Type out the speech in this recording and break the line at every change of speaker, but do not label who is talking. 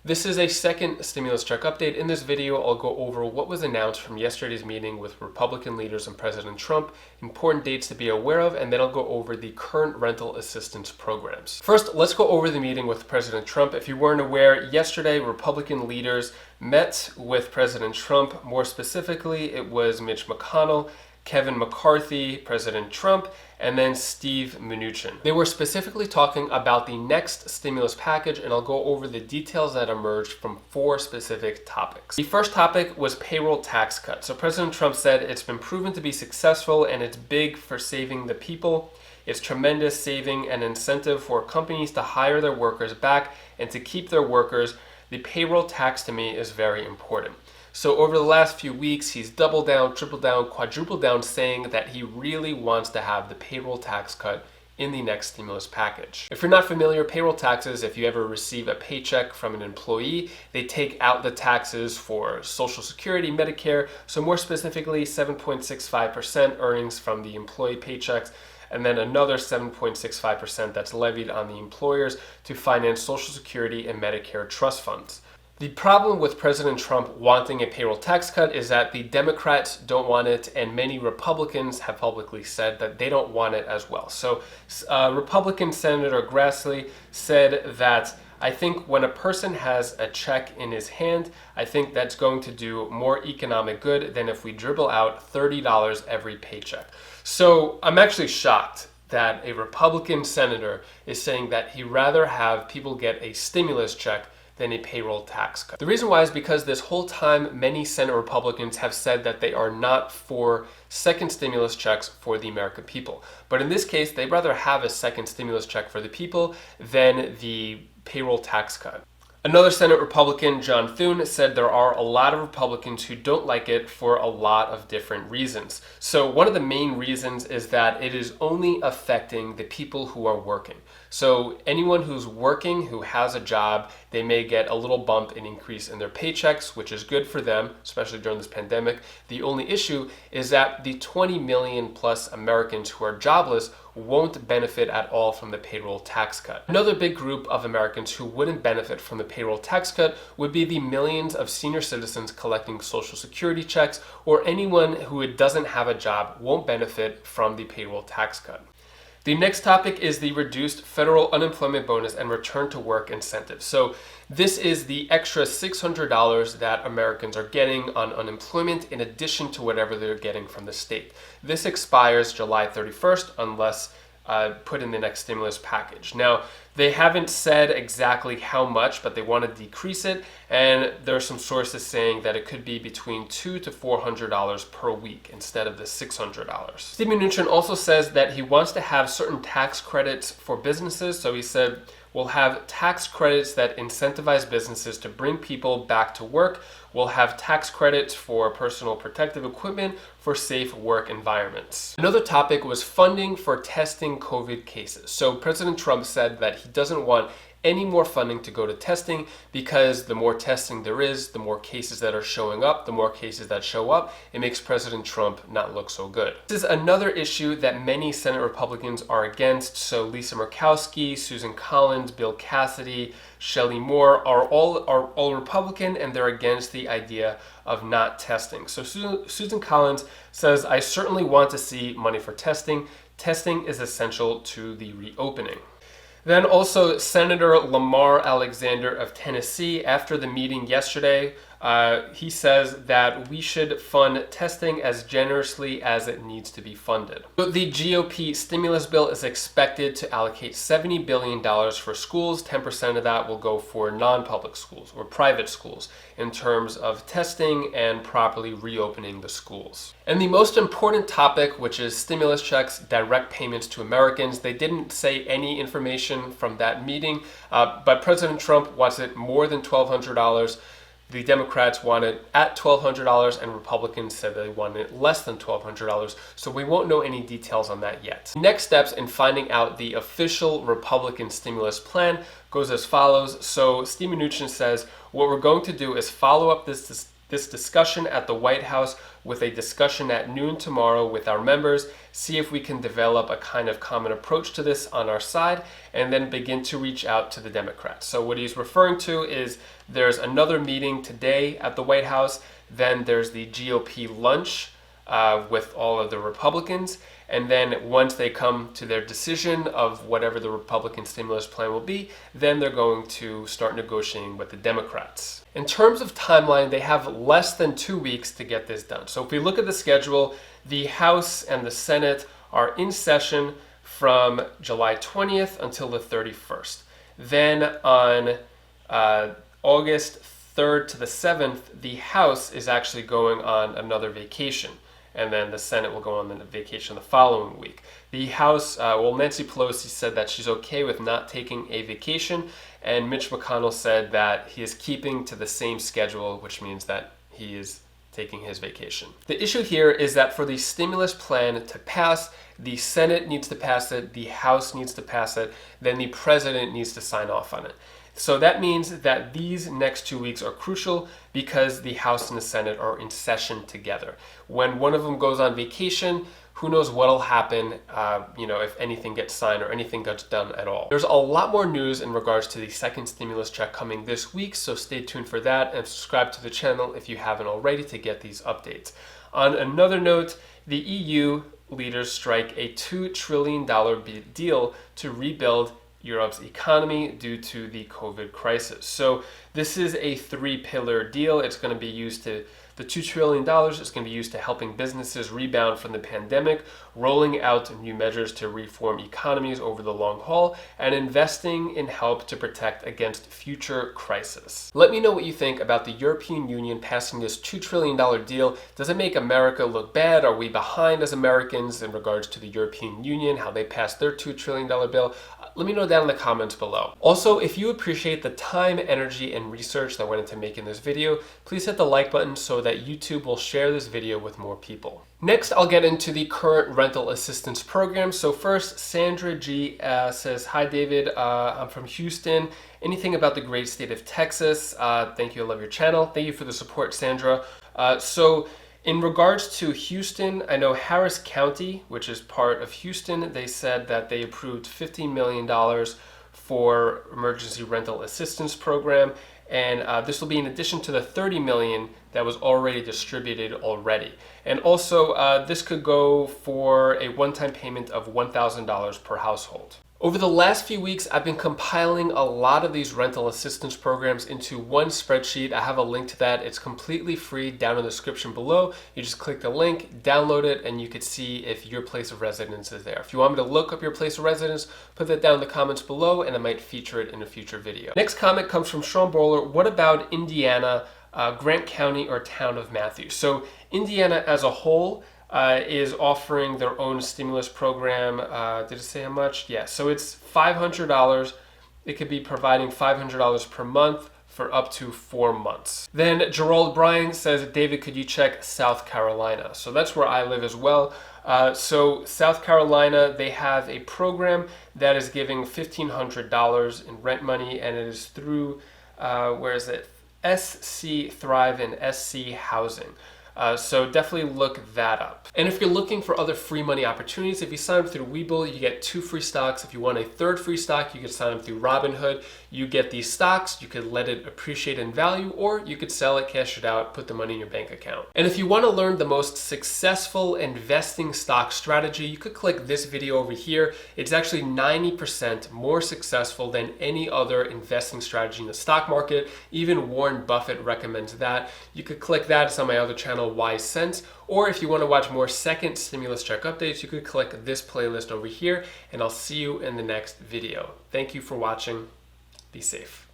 This is a second stimulus check update. In this video, I'll go over what was announced from yesterday's meeting with Republican leaders and President Trump, important dates to be aware of, and then I'll go over the current rental assistance programs. First, let's go over the meeting with President Trump. If you weren't aware, yesterday Republican leaders met with President Trump. More specifically, it was Mitch McConnell, Kevin McCarthy, President Trump, and then Steve Mnuchin. They were specifically talking about the next stimulus package, and I'll go over the details that emerged from 4 specific topics. The first topic was payroll tax cut. So President Trump said it's been proven to be successful and it's big for saving the people. It's tremendous saving and incentive for companies to hire their workers back and to keep their workers. The payroll tax to me is very important. So over the last few weeks, he's doubled down, tripled down, quadrupled down, saying that he really wants to have the payroll tax cut in the next stimulus package. If you're not familiar, payroll taxes, if you ever receive a paycheck from an employee, they take out the taxes for Social Security, Medicare, so more specifically 7.65% earnings from the employee paychecks, and then another 7.65% that's levied on the employers to finance Social Security and Medicare trust funds. The problem with President Trump wanting a payroll tax cut is that the Democrats don't want it, and many Republicans have publicly said that they don't want it as well. So Republican Senator Grassley said that I think when a person has a check in his hand, I think that's going to do more economic good than if we dribble out $30 every paycheck. So I'm actually shocked that a Republican senator is saying that he'd rather have people get a stimulus check than a payroll tax cut. The reason why is because this whole time many Senate Republicans have said that they are not for second stimulus checks for the American people. But in this case, they'd rather have a second stimulus check for the people than the payroll tax cut. Another Senate Republican, John Thune, said there are a lot of Republicans who don't like it for a lot of different reasons. So one of the main reasons is that it is only affecting the people who are working. So anyone who's working, who has a job, they may get a little bump in increase in their paychecks, which is good for them, especially during this pandemic. The only issue is that the 20 million plus Americans who are jobless won't benefit at all from the payroll tax cut. Another big group of Americans who wouldn't benefit from the payroll tax cut would be the millions of senior citizens collecting Social Security checks, or anyone who doesn't have a job won't benefit from the payroll tax cut. The next topic is the reduced federal unemployment bonus and return to work incentive. So this is the extra $600 that Americans are getting on unemployment in addition to whatever they're getting from the state. This expires July 31st unless put in the next stimulus package. Now, they haven't said exactly how much, but they want to decrease it, and there are some sources saying that it could be between $200 to $400 per week instead of the $600. Steve Mnuchin also says that he wants to have certain tax credits for businesses. So he said, we'll have tax credits that incentivize businesses to bring people back to work. We'll have tax credits for personal protective equipment for safe work environments. Another topic was funding for testing COVID cases. So President Trump said that he doesn't want any more funding to go to testing because the more testing there is, the more cases that are showing up, the more cases that show up, it makes President Trump not look so good. This is another issue that many Senate Republicans are against. So Lisa Murkowski, Susan Collins, Bill Cassidy, Shelley Moore are all Republican, and they're against the idea of not testing. So Susan Collins says, I certainly want to see money for testing. Testing is essential to the reopening. Then also Senator Lamar Alexander of Tennessee, after the meeting yesterday, he says that we should fund testing as generously as it needs to be funded. So the GOP stimulus bill is expected to allocate $70 billion for schools. 10% of that will go for non-public schools or private schools in terms of testing and properly reopening the schools. And the most important topic, which is stimulus checks, direct payments to Americans. They didn't say any information from that meeting, but President Trump wants it more than $1,200. The Democrats want it at $1,200, and Republicans said they want it less than $1,200, so we won't know any details on that yet. Next steps in finding out the official Republican stimulus plan goes as follows. So Steve Mnuchin says, what we're going to do is follow up this this discussion at the White House with a discussion at noon tomorrow with our members, see if we can develop a kind of common approach to this on our side, and then begin to reach out to the Democrats. So what he's referring to is there's another meeting today at the White House, then there's the GOP lunch with all of the Republicans, and then once they come to their decision of whatever the Republican stimulus plan will be, then they're going to start negotiating with the Democrats. In terms of timeline, they have less than 2 weeks to get this done. So if we look at the schedule, the House and the Senate are in session from July 20th until the 31st. Then on August 3rd to the 7th, the House is actually going on another vacation, and then the Senate will go on the vacation the following week. The House, Nancy Pelosi said that she's okay with not taking a vacation, and Mitch McConnell said that he is keeping to the same schedule, which means that he is taking his vacation. The issue here is that for the stimulus plan to pass, the Senate needs to pass it, the House needs to pass it, then the President needs to sign off on it. So that means that these next 2 weeks are crucial because the House and the Senate are in session together. When one of them goes on vacation, who knows what'll happen, if anything gets signed or anything gets done at all. There's a lot more news in regards to the second stimulus check coming this week, so stay tuned for that and subscribe to the channel if you haven't already to get these updates. On another note, the EU leaders strike a $2 trillion deal to rebuild Europe's economy due to the COVID crisis. So this is a 3-pillar deal. It's going to be used to, the $2 trillion is going to be used to helping businesses rebound from the pandemic, rolling out new measures to reform economies over the long haul, and investing in help to protect against future crises. Let me know what you think about the European Union passing this $2 trillion deal. Does it make America look bad? Are we behind as Americans in regards to the European Union, how they passed their $2 trillion bill? Let me know down in the comments below. Also, if you appreciate the time, energy, and research that went into making this video, please hit the like button so that YouTube will share this video with more people. Next, I'll get into the current rental assistance program. So first, Sandra G says, "Hi David, I'm from Houston. Anything about the great state of Texas? Thank you, I love your channel." Thank you for the support, Sandra. In regards to Houston, I know Harris County, which is part of Houston, they said that they approved $15 million for emergency rental assistance program, and this will be in addition to the $30 million that was already distributed already. And also, this could go for a one-time payment of $1,000 per household. Over the last few weeks, I've been compiling a lot of these rental assistance programs into one spreadsheet. I have a link to that. It's completely free down in the description below. You just click the link, download it, and you can see if your place of residence is there. If you want me to look up your place of residence, put that down in the comments below, and I might feature it in a future video. Next comment comes from Sean Bowler. What about Indiana, Grant County, or Town of Matthews? So Indiana as a whole is offering their own stimulus program. Did it say how much? Yeah, so it's $500. It could be providing $500 per month for up to 4 months. Then Gerald Bryan says, "David, could you check South Carolina?" So that's where I live as well. So South Carolina, they have a program that is giving $1,500 in rent money, and it is through, SC Thrive and SC Housing. So definitely look that up. And if you're looking for other free money opportunities, if you sign up through Webull, you get 2 free stocks. If you want a 3rd free stock, you can sign up through Robinhood. You get these stocks, you could let it appreciate in value, or you could sell it, cash it out, put the money in your bank account. And if you want to learn the most successful investing stock strategy, you could click this video over here. It's actually 90% more successful than any other investing strategy in the stock market. Even Warren Buffett recommends that. You could click that. It's on my other channel, Wise Sense. Or if you want to watch more second stimulus check updates, you could click this playlist over here, and I'll see you in the next video. Thank you for watching. Be safe.